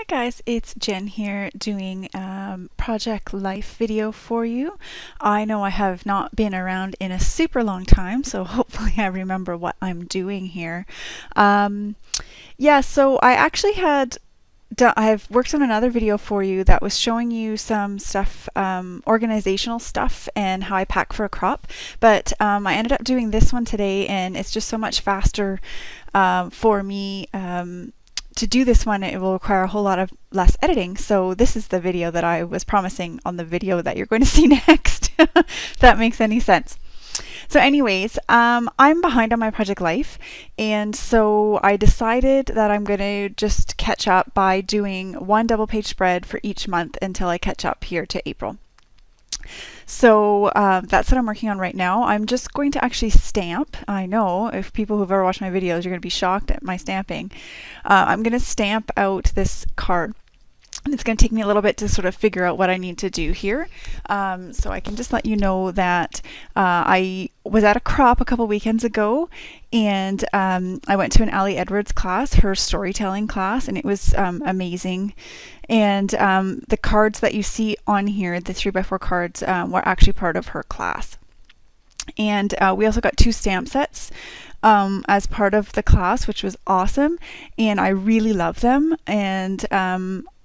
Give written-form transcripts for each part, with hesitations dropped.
Guys, it's Jen here doing Project Life video for you. I know I have not been around in a super long time, so hopefully I remember what I'm doing here. So I actually I've worked on another video for you that was showing you some stuff, organizational stuff and how I pack for a crop, but I ended up doing this one today, and it's just so much faster for me. To do this one, it will require a whole lot of less editing. So this is the video that I was promising on the video that you're going to see next, if that makes any sense. So anyways, I'm behind on my Project Life, and so I decided that I'm going to just catch up by doing one double page spread for each month until I catch up here to April. So that's what I'm working on right now. I'm just going to actually stamp. I know if people who've ever watched my videos, you're going to be shocked at my stamping. I'm going to stamp out this card. And it's going to take me a little bit to sort of figure out what I need to do here. So I can just let you know that I was at a crop a couple weekends ago, and I went to an Ali Edwards class, her storytelling class, and it was amazing. And the cards that you see on here, the 3x4 cards, were actually part of her class. And we also got 2 stamp sets as part of the class, which was awesome, and I really love them. And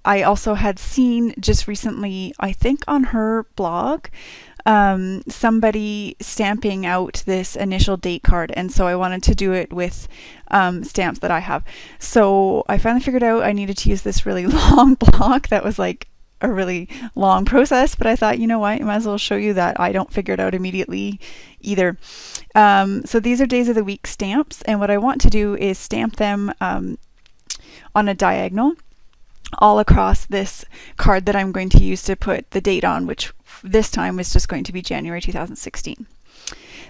I also had seen just recently, I think on her blog, somebody stamping out this initial date card, and so I wanted to do it with stamps that I have. So I finally figured out I needed to use this really long block. That was like a really long process, but I thought, you know what, I might as well show you that I don't figure it out immediately either. So these are days of the week stamps, and what I want to do is stamp them on a diagonal all across this card that I'm going to use to put the date on, which this time is just going to be January 2016.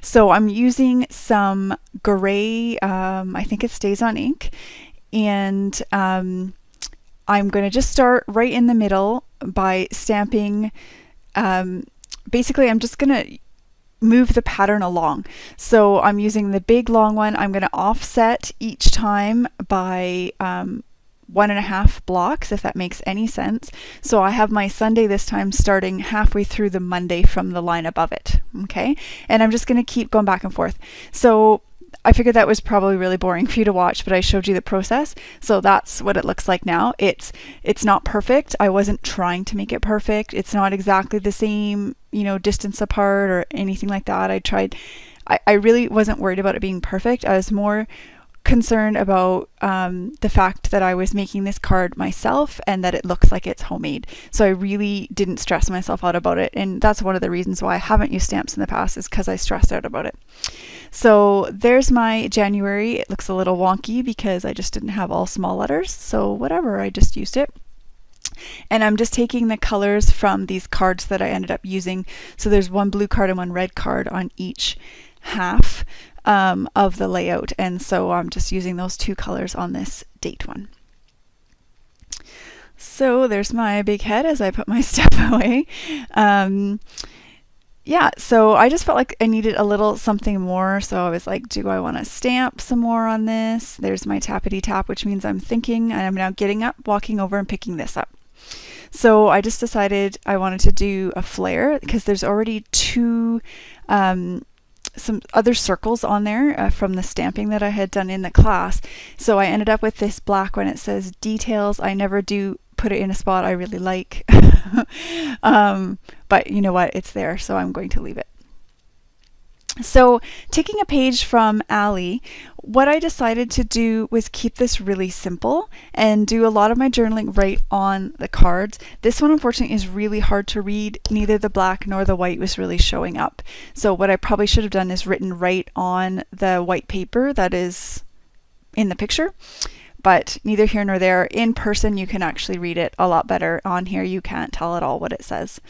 So I'm using some gray, I think it's StazOn ink, and I'm going to just start right in the middle by stamping. Basically, I'm just going to move the pattern along. So I'm using the big long one. I'm going to offset each time by 1.5 blocks, if that makes any sense. So I have my Sunday this time starting halfway through the Monday from the line above it. Okay, and I'm just going to keep going back and forth. So I figured that was probably really boring for you to watch, but I showed you the process. So that's what it looks like now. It's not perfect. I wasn't trying to make it perfect. It's not exactly the same, distance apart or anything like that. I really wasn't worried about it being perfect. I was more concerned about the fact that I was making this card myself and that it looks like it's homemade. So I really didn't stress myself out about it, and that's one of the reasons why I haven't used stamps in the past, is because I stressed out about it. So there's my January. It looks a little wonky because I just didn't have all small letters, so whatever, I just used it. And I'm just taking the colors from these cards that I ended up using. So there's one blue card and one red card on each half of the layout, and so I'm just using those 2 colors on this date one. So there's my big head as I put my stuff away. So I just felt like I needed a little something more, so I was like, do I want to stamp some more on this? There's my tappity tap, which means I'm thinking, and I'm now getting up, walking over and picking this up. So I just decided I wanted to do a flare because there's already 2 some other circles on there from the stamping that I had done in the class. So I ended up with this black one. It says details. I never do put it in a spot I really like. But you know what? It's there, so I'm going to leave it. So taking a page from Ali, what I decided to do was keep this really simple and do a lot of my journaling right on the cards. This one, unfortunately, is really hard to read. Neither the black nor the white was really showing up. So what I probably should have done is written right on the white paper that is in the picture. But neither here nor there. In person, you can actually read it a lot better. On here, you can't tell at all what it says.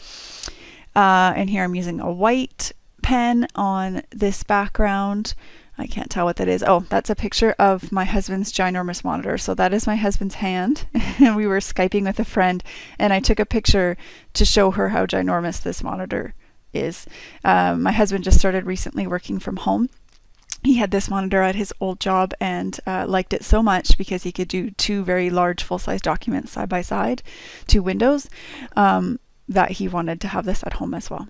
And here I'm using a white pen on this background. I can't tell what that is. Oh, that's a picture of my husband's ginormous monitor. So that is my husband's hand. And we were Skyping with a friend, and I took a picture to show her how ginormous this monitor is. My husband just started recently working from home, he had this monitor at his old job and liked it so much because he could do two very large full-size documents side by side, two windows, that he wanted to have this at home as well.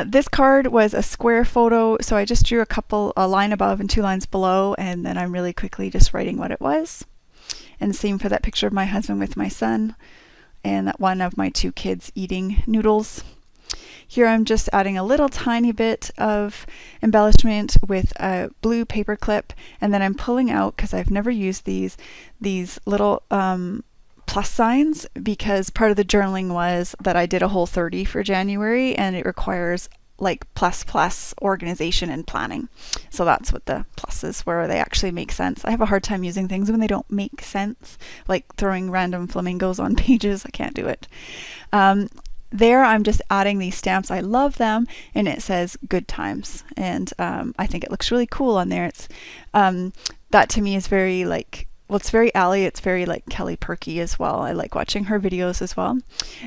This card was a square photo, so I just drew a line above and two lines below, and then I'm really quickly just writing what it was. And same for that picture of my husband with my son, and that one of my two kids eating noodles. Here I'm just adding a little tiny bit of embellishment with a blue paper clip, and then I'm pulling out, because I've never used these little plus signs, because part of the journaling was that I did a Whole30 for January, and it requires like plus organization and planning. So that's what the pluses, where they actually make sense. I have a hard time using things when they don't make sense, like throwing random flamingos on pages. I can't do it. There I'm just adding these stamps. I love them, and it says good times, and I think it looks really cool on there. It's that to me is very like, well, it's very Allie, it's very like Kelly Perky as well. I like watching her videos as well,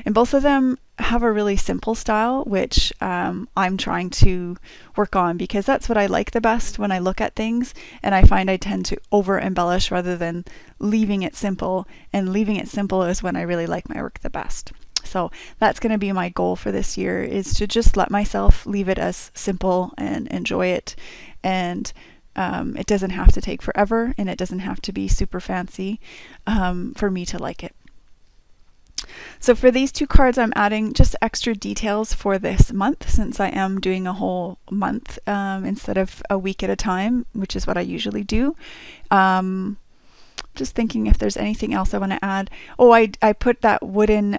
and both of them have a really simple style, which I'm trying to work on, because that's what I like the best when I look at things, and I find I tend to over embellish rather than leaving it simple, and leaving it simple is when I really like my work the best. So that's going to be my goal for this year, is to just let myself leave it as simple and enjoy it. And it doesn't have to take forever, and it doesn't have to be super fancy for me to like it. So for these two cards, I'm adding just extra details for this month, since I am doing a whole month instead of a week at a time, which is what I usually do. Just thinking if there's anything else I want to add. Oh, I put that wooden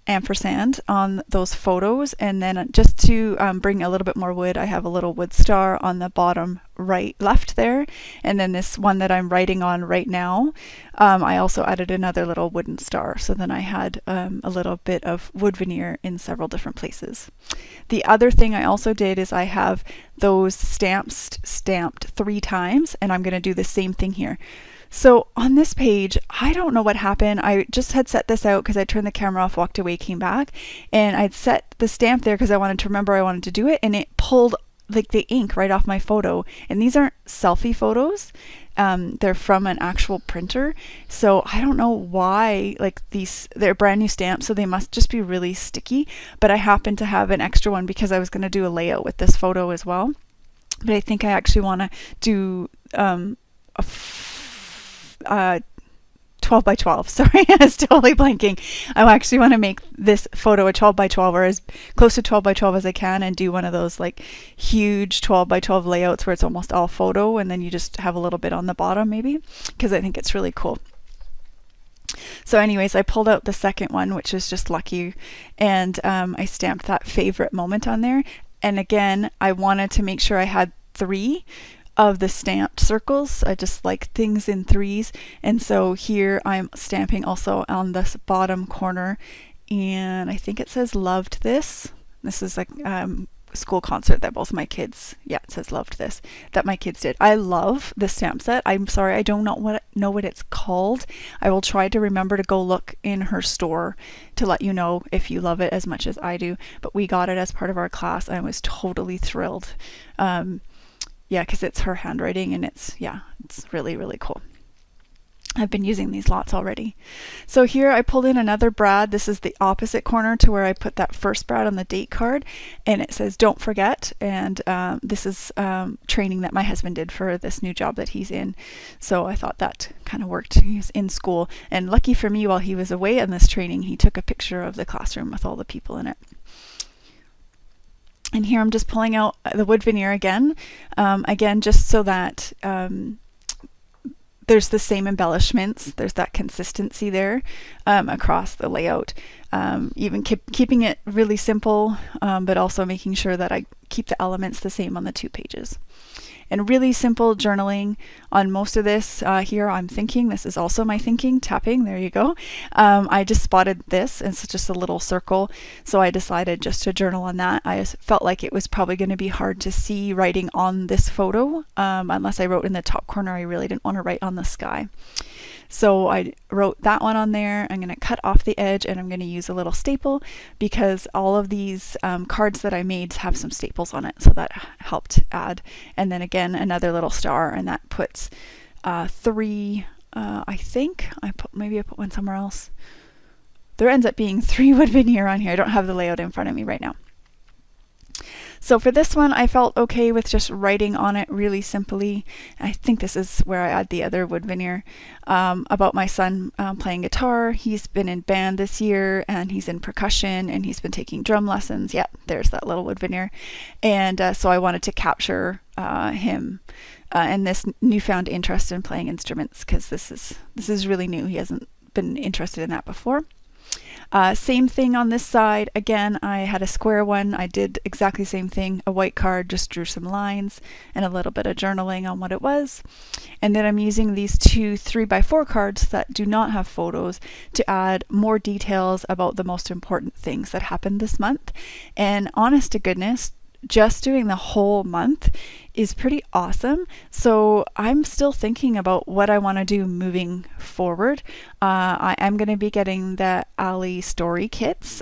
ampersand on those photos, and then just to bring a little bit more wood, I have a little wood star on the bottom left there, and then this one that I'm writing on right now, I also added another little wooden star, so then I had a little bit of wood veneer in several different places. The other thing I also did is I have those stamps stamped 3 times, and I'm going to do the same thing here. So on this page, I don't know what happened. I just had set this out because I turned the camera off, walked away, came back, and I'd set the stamp there because I wanted to remember I wanted to do it, and it pulled like the ink right off my photo. And these aren't selfie photos. They're from an actual printer. So I don't know why, like they're brand new stamps, so they must just be really sticky. But I happened to have an extra one because I was going to do a layout with this photo as well. But I think I actually want to do 12 by 12. Sorry, I was totally blanking. I actually want to make this photo a 12 by 12, or as close to 12 by 12 as I can, and do one of those like huge 12 by 12 layouts where it's almost all photo, and then you just have a little bit on the bottom maybe, because I think it's really cool. So anyways, I pulled out the second one, which is just lucky, and I stamped that favorite moment on there. And again, I wanted to make sure I had 3 of the stamped circles. I just like things in 3s, and so here I'm stamping also on this bottom corner, and I think it says loved this. This is like school concert that both my kids, yeah, it says loved this, that my kids did. I love this stamp set. I'm sorry, I don't know what it's called. I will try to remember to go look in her store to let you know if you love it as much as I do, but we got it as part of our class, and I was totally thrilled. Yeah, because it's her handwriting, and it's really, really cool. I've been using these lots already. So here I pulled in another brad. This is the opposite corner to where I put that first brad on the date card, and it says don't forget, and this is training that my husband did for this new job that he's in. So I thought that kind of worked. He's in school, and lucky for me, while he was away on this training, he took a picture of the classroom with all the people in it. And here I'm just pulling out the wood veneer again, just so that there's the same embellishments, there's that consistency there across the layout, even keeping it really simple, but also making sure that I keep the elements the same on the 2 pages. And really simple journaling on most of this. Here I'm thinking, this is also my thinking, tapping, there you go. I just spotted this, and it's just a little circle, so I decided just to journal on that. I felt like it was probably going to be hard to see writing on this photo, unless I wrote in the top corner. I really didn't want to write on the sky. So I wrote that one on there. I'm going to cut off the edge and I'm going to use a little staple because all of these cards that I made have some staples on it. So that helped add. And then again, another little star, and that puts 3, I think. Maybe I put one somewhere else. There ends up being 3 wood veneer on here. I don't have the layout in front of me right now. So for this one, I felt okay with just writing on it really simply. I think this is where I add the other wood veneer, about my son playing guitar. He's been in band this year and he's in percussion and he's been taking drum lessons. Yep, there's that little wood veneer. And so I wanted to capture him and this newfound interest in playing instruments, because this is really new. He hasn't been interested in that before. Same thing on this side. Again, I had a square one. I did exactly the same thing. A white card, just drew some lines and a little bit of journaling on what it was. And then I'm using these 2 3x4 cards that do not have photos to add more details about the most important things that happened this month. And honest to goodness, just doing the whole month is pretty awesome. So I'm still thinking about what I want to do moving forward. I am going to be getting the Ali story kits.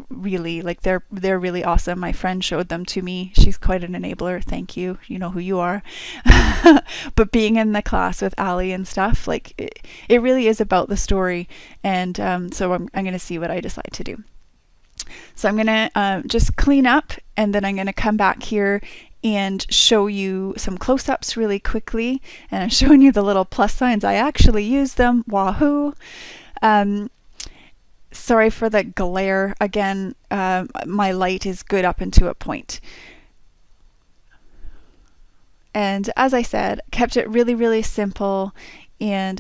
Really, like they're really awesome. My friend showed them to me. She's quite an enabler. Thank you. You know who you are. But being in the class with Ali and stuff, like it really is about the story. And so I'm going to see what I decide to do. So I'm going to just clean up, and then I'm going to come back here and show you some close-ups really quickly. And I'm showing you the little plus signs. I actually use them. Wahoo! Sorry for the glare. Again, my light is good up into a point. And as I said, kept it really, really simple. And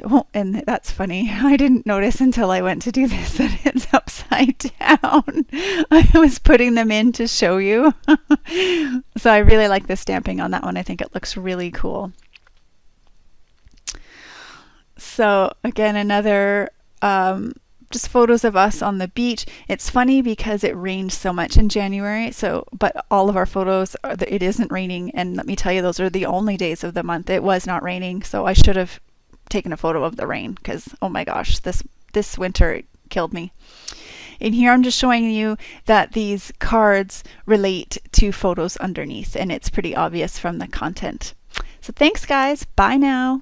that's funny. I didn't notice until I went to do this that it's upside down. I was putting them in to show you. So I really like the stamping on that one. I think it looks really cool. So again, another just photos of us on the beach. It's funny because it rained so much in January. But all of our photos, it isn't raining. And let me tell you, those are the only days of the month it was not raining. So I should have taken a photo of the rain, because oh my gosh, this winter killed me. And here I'm just showing you that these cards relate to photos underneath, and it's pretty obvious from the content. So thanks guys, bye now.